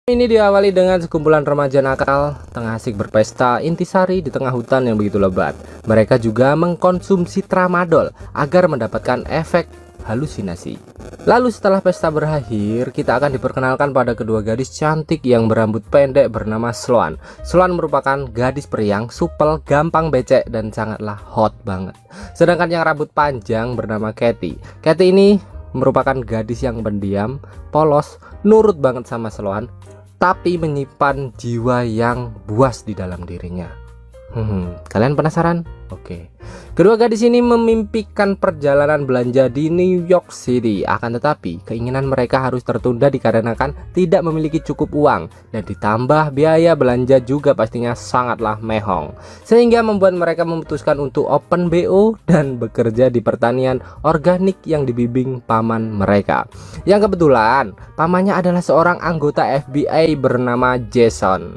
Ini diawali dengan sekumpulan remaja nakal tengah asik berpesta intisari di tengah hutan yang begitu lebat. Mereka juga mengkonsumsi tramadol agar mendapatkan efek halusinasi. Lalu setelah pesta berakhir, kita akan diperkenalkan pada kedua gadis cantik yang berambut pendek bernama Sloan. Sloan merupakan gadis periang, supel, gampang becek, dan sangatlah hot banget. Sedangkan yang rambut panjang bernama Katie. Katie ini merupakan gadis yang pendiam, polos, nurut banget sama Sloan, tapi menyimpan jiwa yang buas di dalam dirinya. Kalian penasaran? Oke. Kedua gadis ini memimpikan perjalanan belanja di New York City. Akan tetapi keinginan mereka harus tertunda dikarenakan tidak memiliki cukup uang, dan ditambah biaya belanja juga pastinya sangatlah mehong, sehingga membuat mereka memutuskan untuk open BO dan bekerja di pertanian organik yang dibimbing paman mereka, yang kebetulan pamannya adalah seorang anggota FBI bernama Jason.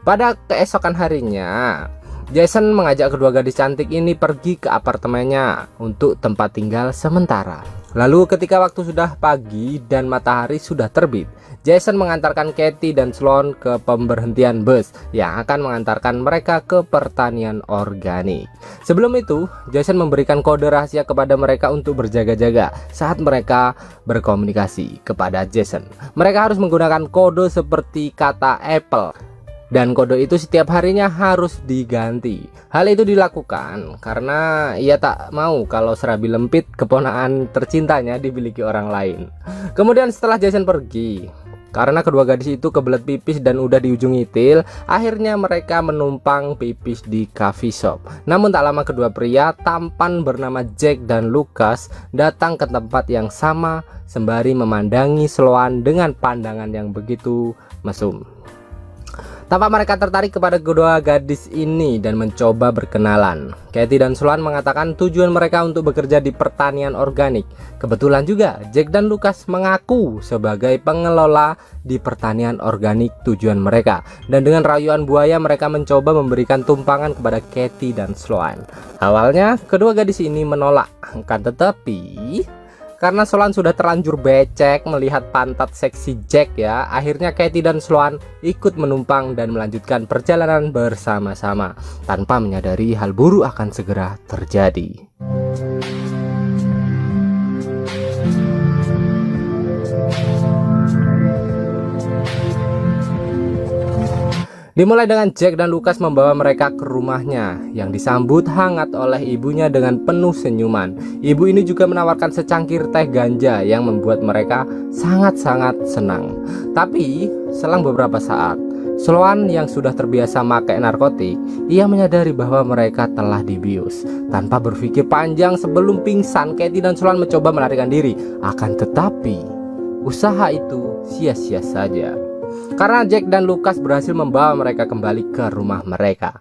Pada keesokan harinya, Jason mengajak kedua gadis cantik ini pergi ke apartemennya untuk tempat tinggal sementara. Lalu ketika waktu sudah pagi dan matahari sudah terbit, Jason mengantarkan Katie dan Sloan ke pemberhentian bus yang akan mengantarkan mereka ke pertanian organik. Sebelum itu, Jason memberikan kode rahasia kepada mereka untuk berjaga-jaga saat mereka berkomunikasi kepada Jason. Mereka harus menggunakan kode seperti kata Apple, dan kode itu setiap harinya harus diganti. Hal itu dilakukan karena ia tak mau kalau serabi lempit keponakan tercintanya dimiliki orang lain. Kemudian setelah Jason pergi, karena kedua gadis itu kebelet pipis dan udah di ujung itil, akhirnya mereka menumpang pipis di coffee shop. Namun tak lama kedua pria tampan bernama Jack dan Lucas datang ke tempat yang sama sembari memandangi Sloan dengan pandangan yang begitu mesum. Tampak mereka tertarik kepada kedua gadis ini dan mencoba berkenalan. Katie dan Sloan mengatakan tujuan mereka untuk bekerja di pertanian organik. Kebetulan juga Jack dan Lucas mengaku sebagai pengelola di pertanian organik tujuan mereka. Dan dengan rayuan buaya mereka mencoba memberikan tumpangan kepada Katie dan Sloan. Awalnya kedua gadis ini menolak, akan tetapi karena Sloan sudah terlanjur becek melihat pantat seksi Jack ya, akhirnya Katie dan Sloan ikut menumpang dan melanjutkan perjalanan bersama-sama tanpa menyadari hal buruk akan segera terjadi. Dimulai dengan Jack dan Lucas membawa mereka ke rumahnya yang disambut hangat oleh ibunya dengan penuh senyuman. Ibu ini juga menawarkan secangkir teh ganja yang membuat mereka sangat-sangat senang. Tapi selang beberapa saat, Sloan yang sudah terbiasa pakai narkotik, ia menyadari bahwa mereka telah dibius. Tanpa berpikir panjang sebelum pingsan, Katie dan Sloan mencoba melarikan diri. Akan tetapi usaha itu sia-sia saja, karena Jack dan Lucas berhasil membawa mereka kembali ke rumah mereka.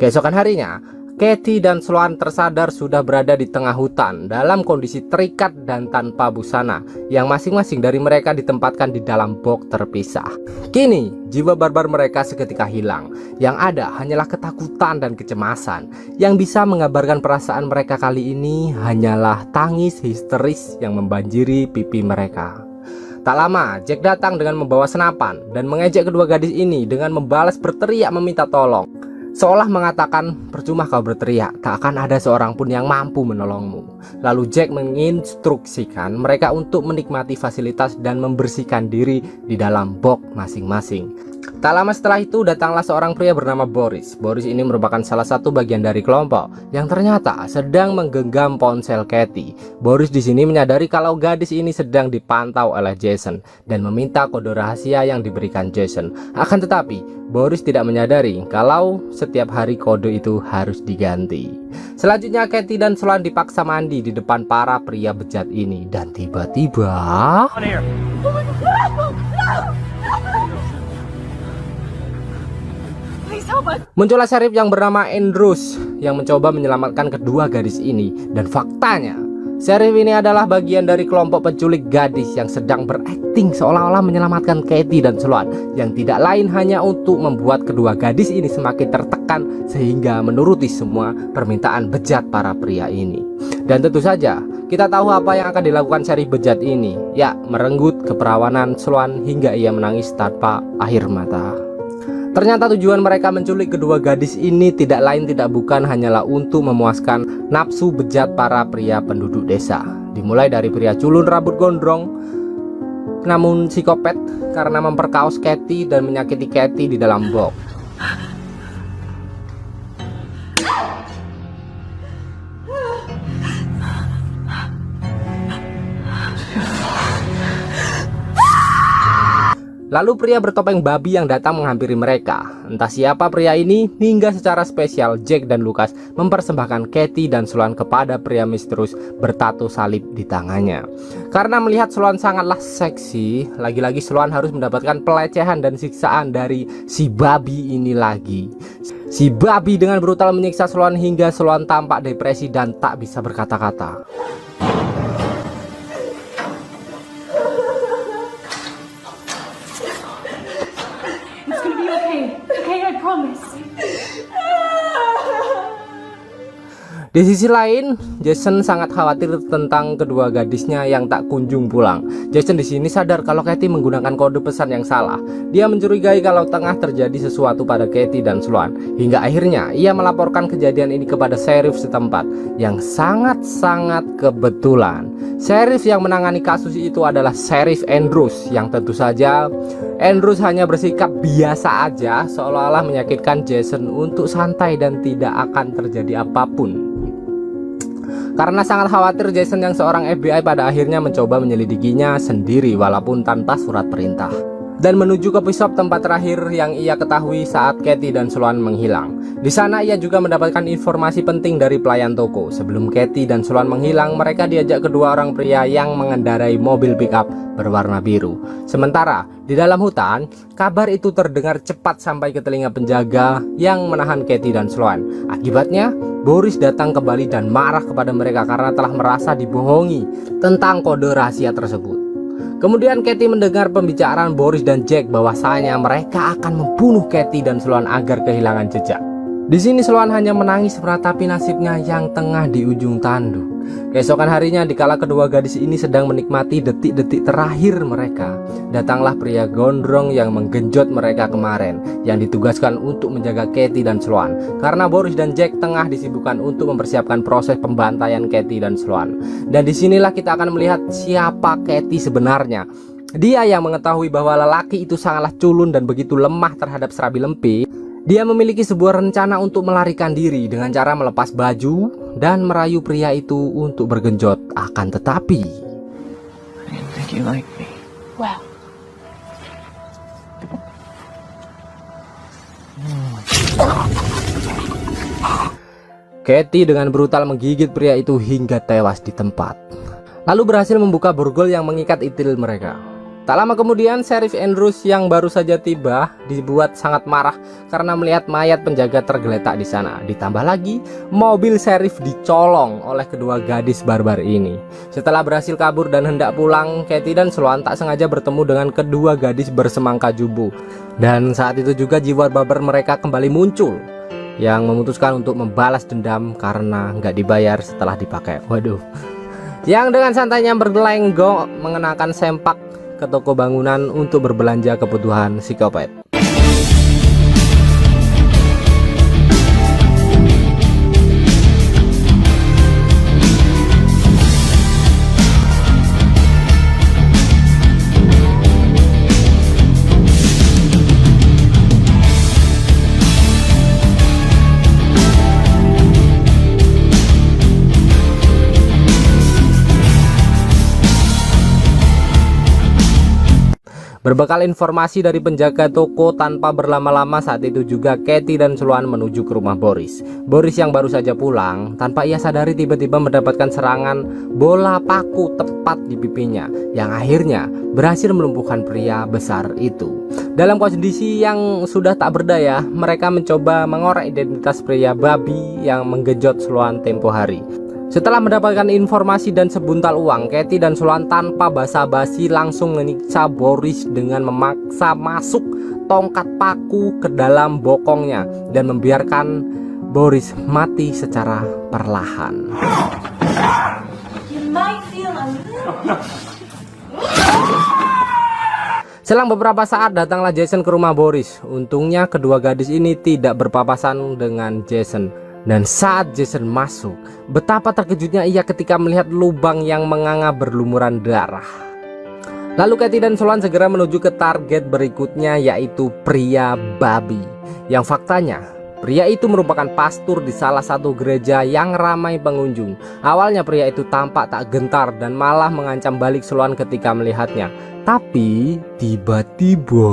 Keesokan harinya, Katie dan Sloan tersadar sudah berada di tengah hutan dalam kondisi terikat dan tanpa busana, yang masing-masing dari mereka ditempatkan di dalam box terpisah. Kini jiwa barbar mereka seketika hilang. Yang ada hanyalah ketakutan dan kecemasan. Yang bisa menggambarkan perasaan mereka kali ini hanyalah tangis histeris yang membanjiri pipi mereka. Tak lama Jack datang dengan membawa senapan dan mengejek kedua gadis ini dengan membalas berteriak meminta tolong, seolah mengatakan percuma kau berteriak, tak akan ada seorang pun yang mampu menolongmu. Lalu Jack menginstruksikan mereka untuk menikmati fasilitas dan membersihkan diri di dalam box masing-masing. Tak lama setelah itu datanglah seorang pria bernama Boris. Boris ini merupakan salah satu bagian dari kelompok yang ternyata sedang menggenggam ponsel Katie. Boris di sini menyadari kalau gadis ini sedang dipantau oleh Jason dan meminta kode rahasia yang diberikan Jason. Akan tetapi Boris tidak menyadari kalau setiap hari kode itu harus diganti. Selanjutnya Katie dan Sloan dipaksa mandi di depan para pria bejat ini, dan tiba-tiba muncullah sheriff yang bernama Andrews yang mencoba menyelamatkan kedua gadis ini. Dan faktanya Sheriff ini adalah bagian dari kelompok penculik gadis yang sedang berakting seolah-olah menyelamatkan Katie dan Sloan, yang tidak lain hanya untuk membuat kedua gadis ini semakin tertekan sehingga menuruti semua permintaan bejat para pria ini. Dan tentu saja kita tahu apa yang akan dilakukan Sheriff bejat ini, ya merenggut keperawanan Sloan hingga ia menangis tanpa air mata. Ternyata tujuan mereka menculik kedua gadis ini tidak lain tidak bukan hanyalah untuk memuaskan nafsu bejat para pria penduduk desa. Dimulai dari pria culun rambut gondrong namun psikopat karena memperkaos Katie dan menyakiti Katie di dalam box. Lalu pria bertopeng babi yang datang menghampiri mereka. Entah siapa pria ini, hingga secara spesial Jack dan Lucas mempersembahkan Katie dan Sloan kepada pria misterius bertato salib di tangannya. Karena melihat Sloan sangatlah seksi, lagi-lagi Sloan harus mendapatkan pelecehan dan siksaan dari si babi ini lagi. Si babi dengan brutal menyiksa Sloan hingga Sloan tampak depresi dan tak bisa berkata-kata. Di sisi lain, Jason sangat khawatir tentang kedua gadisnya yang tak kunjung pulang. Jason di sini sadar kalau Katie menggunakan kode pesan yang salah. Dia mencurigai kalau tengah terjadi sesuatu pada Katie dan Sloan. Hingga akhirnya ia melaporkan kejadian ini kepada sheriff setempat, yang sangat-sangat kebetulan sheriff yang menangani kasus itu adalah Sheriff Andrews, yang tentu saja Andrews hanya bersikap biasa aja, seolah-olah menyakitkan Jason untuk santai dan tidak akan terjadi apapun. Karena sangat khawatir, Jason yang seorang FBI pada akhirnya mencoba menyelidikinya sendiri walaupun tanpa surat perintah, dan menuju ke shop tempat terakhir yang ia ketahui saat Katie dan Sloan menghilang. Di sana ia juga mendapatkan informasi penting dari pelayan toko. Sebelum Katie dan Sloan menghilang, mereka diajak kedua orang pria yang mengendarai mobil pickup berwarna biru. Sementara di dalam hutan, kabar itu terdengar cepat sampai ke telinga penjaga yang menahan Katie dan Sloan. Akibatnya Boris datang kembali dan marah kepada mereka karena telah merasa dibohongi tentang kode rahasia tersebut. Kemudian Katie mendengar pembicaraan Boris dan Jack bahwasanya mereka akan membunuh Katie dan Sloan agar kehilangan jejak. Di sini Sloan hanya menangis meratapi nasibnya yang tengah di ujung tanduk. Keesokan harinya, dikala kedua gadis ini sedang menikmati detik-detik terakhir mereka, datanglah pria gondrong yang menggenjot mereka kemarin, yang ditugaskan untuk menjaga Katie dan Sloan. Karena Boris dan Jack tengah disibukkan untuk mempersiapkan proses pembantaian Katie dan Sloan. Dan disinilah kita akan melihat siapa Katie sebenarnya. Dia yang mengetahui bahwa lelaki itu sangatlah culun dan begitu lemah terhadap serabi lempi. Dia memiliki sebuah rencana untuk melarikan diri dengan cara melepas baju dan merayu pria itu untuk bergenjot. Akan tetapi, Katie dengan brutal menggigit pria itu hingga tewas di tempat, lalu berhasil membuka borgol yang mengikat itil mereka. Tak lama kemudian, Sheriff Andrews yang baru saja tiba dibuat sangat marah karena melihat mayat penjaga tergeletak di sana. Ditambah lagi, mobil sheriff dicolong oleh kedua gadis barbar ini. Setelah berhasil kabur dan hendak pulang, Katie dan Sloan tak sengaja bertemu dengan kedua gadis bersemangka jubu. Dan saat itu juga jiwa barbar mereka kembali muncul, yang memutuskan untuk membalas dendam karena nggak dibayar setelah dipakai. Waduh. Yang dengan santainya bergelenggong mengenakan sempak ke toko bangunan untuk berbelanja kebutuhan psikopat. Berbekal informasi dari penjaga toko, tanpa berlama-lama saat itu juga Katie dan Sloan menuju ke rumah Boris. Boris yang baru saja pulang, tanpa ia sadari tiba-tiba mendapatkan serangan bola paku tepat di pipinya, yang akhirnya berhasil melumpuhkan pria besar itu. Dalam kondisi yang sudah tak berdaya, mereka mencoba mengorek identitas pria babi yang menggenjot Sloan tempo hari. Setelah mendapatkan informasi dan sebuntal uang, Katie dan Sloan tanpa basa-basi langsung menyiksa Boris dengan memaksa masuk tongkat paku ke dalam bokongnya dan membiarkan Boris mati secara perlahan. Selang beberapa saat datanglah Jason ke rumah Boris. Untungnya kedua gadis ini tidak berpapasan dengan Jason. Dan saat Jason masuk, betapa terkejutnya ia ketika melihat lubang yang menganga berlumuran darah. Lalu Katie dan Sloan segera menuju ke target berikutnya, yaitu pria babi. Yang faktanya, pria itu merupakan pastor di salah satu gereja yang ramai pengunjung. Awalnya pria itu tampak tak gentar dan malah mengancam balik Sloan ketika melihatnya. Tapi tiba-tiba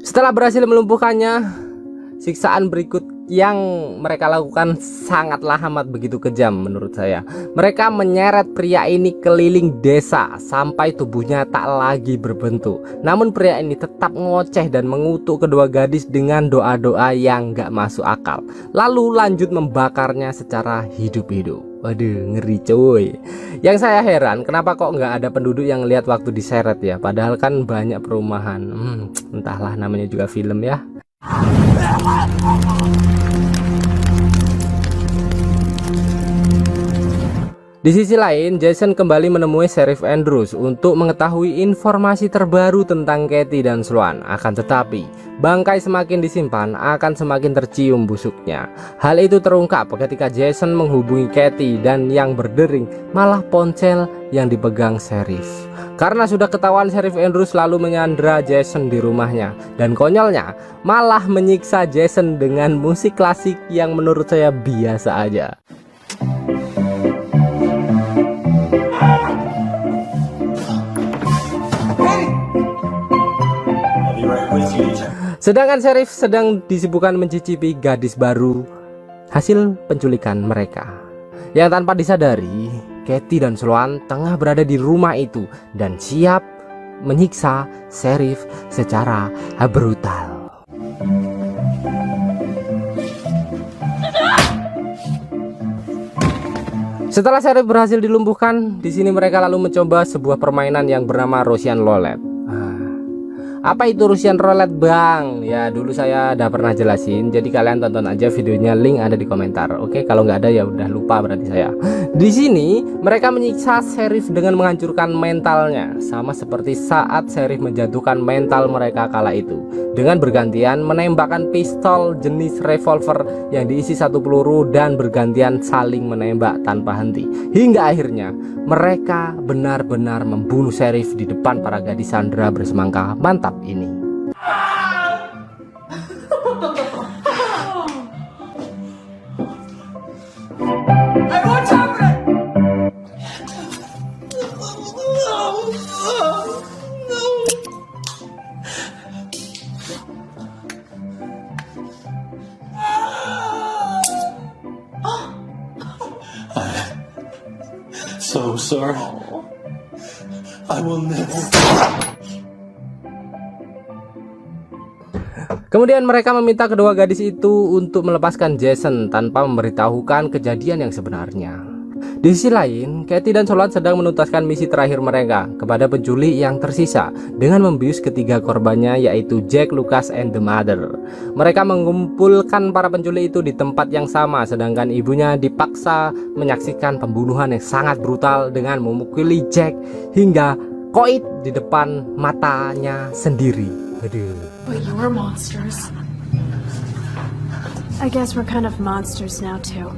setelah berhasil melumpuhkannya, siksaan berikut yang mereka lakukan sangatlah amat begitu kejam menurut saya. Mereka menyeret pria ini keliling desa sampai tubuhnya tak lagi berbentuk. Namun pria ini tetap ngoceh dan mengutuk kedua gadis dengan doa-doa yang gak masuk akal. Lalu lanjut membakarnya secara hidup-hidup. Waduh, ngeri cuy. Yang saya heran, kenapa kok nggak ada penduduk yang lihat waktu diseret ya? Padahal kan banyak perumahan. Entahlah, namanya juga film ya. Di sisi lain, Jason kembali menemui Sheriff Andrews untuk mengetahui informasi terbaru tentang Katie dan Sloan. Akan tetapi, bangkai semakin disimpan akan semakin tercium busuknya. Hal itu terungkap ketika Jason menghubungi Katie dan yang berdering malah ponsel yang dipegang Sheriff. Karena sudah ketahuan, Sheriff Andrews lalu menyandra Jason di rumahnya. Dan konyolnya, malah menyiksa Jason dengan musik klasik yang menurut saya biasa aja. Sedangkan Sheriff sedang disibukkan mencicipi gadis baru hasil penculikan mereka. Yang tanpa disadari, Katie dan Sloan tengah berada di rumah itu dan siap menyiksa Sheriff secara brutal. Setelah Sheriff berhasil dilumpuhkan, di sini mereka lalu mencoba sebuah permainan yang bernama Russian Roulette. Apa itu Russian Roulette, Bang? Ya, dulu saya udah pernah jelasin. Jadi kalian tonton aja videonya, link ada di komentar. Oke, kalau nggak ada ya udah lupa berarti saya. Di sini mereka menyiksa Sheriff dengan menghancurkan mentalnya, sama seperti saat Sheriff menjatuhkan mental mereka kala itu, dengan bergantian menembakkan pistol jenis revolver yang diisi satu peluru dan bergantian saling menembak tanpa henti. Hingga akhirnya mereka benar-benar membunuh Sheriff di depan para gadis Sandra bersemangka mantap ini. So sorry. I will never. Kemudian mereka meminta kedua gadis itu untuk melepaskan Jason tanpa memberitahukan kejadian yang sebenarnya. Di sisi lain, Katie dan Sloan sedang menuntaskan misi terakhir mereka kepada penculik yang tersisa dengan membius ketiga korbannya, yaitu Jack, Lucas, and the Mother. Mereka mengumpulkan para penculik itu di tempat yang sama, sedangkan ibunya dipaksa menyaksikan pembunuhan yang sangat brutal dengan memukuli Jack hingga koit di depan matanya sendiri. Aduh. But you're monsters. I guess we're kind of monsters now too.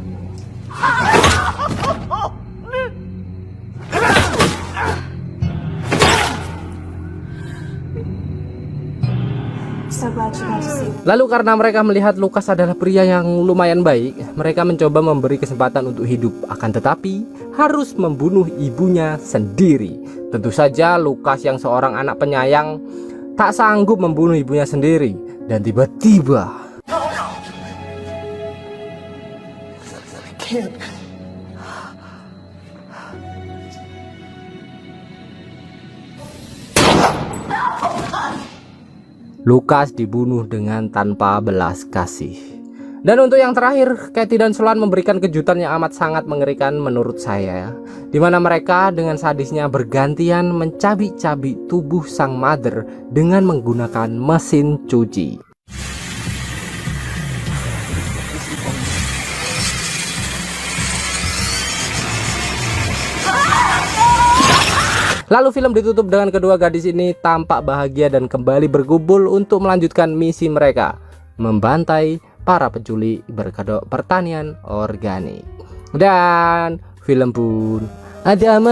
So glad you got to see. Lalu karena mereka melihat Lucas adalah pria yang lumayan baik, mereka mencoba memberi kesempatan untuk hidup. Akan tetapi harus membunuh ibunya sendiri. Tentu saja Lucas yang seorang anak penyayang tak sanggup membunuh ibunya sendiri. Dan tiba-tiba Lukas dibunuh dengan tanpa belas kasih. Dan untuk yang terakhir, Katie dan Sloan memberikan kejutan yang amat sangat mengerikan menurut saya, dimana mereka dengan sadisnya bergantian mencabik-cabik tubuh sang mother dengan menggunakan mesin cuci. Lalu film ditutup dengan kedua gadis ini tampak bahagia dan kembali berkumpul untuk melanjutkan misi mereka, membantai para penculik berkedok pertanian organik. Dan film pun ada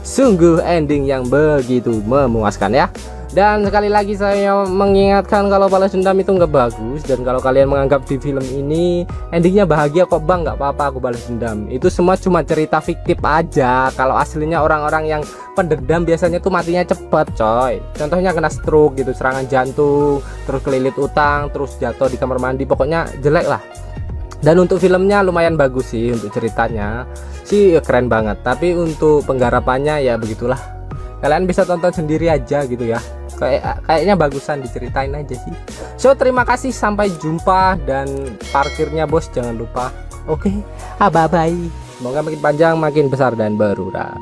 sungguh ending yang begitu memuaskan ya. Dan sekali lagi saya mengingatkan kalau balas dendam itu nggak bagus. Dan kalau kalian menganggap di film ini endingnya bahagia kok bang, nggak apa-apa aku balas dendam, itu semua cuma cerita fiktif aja. Kalau aslinya orang-orang yang pendendam biasanya tuh matinya cepet coy. Contohnya kena stroke gitu, serangan jantung, terus kelilit utang, terus jatuh di kamar mandi, pokoknya jelek lah. Dan untuk filmnya lumayan bagus sih, untuk ceritanya sih keren banget. Tapi untuk penggarapannya ya begitulah, kalian bisa tonton sendiri aja gitu ya. Kayaknya bagusan diceritain aja sih. So terima kasih, sampai jumpa. Dan parkirnya bos jangan lupa. Oke, bye bye. Semoga makin panjang makin besar dan berurang.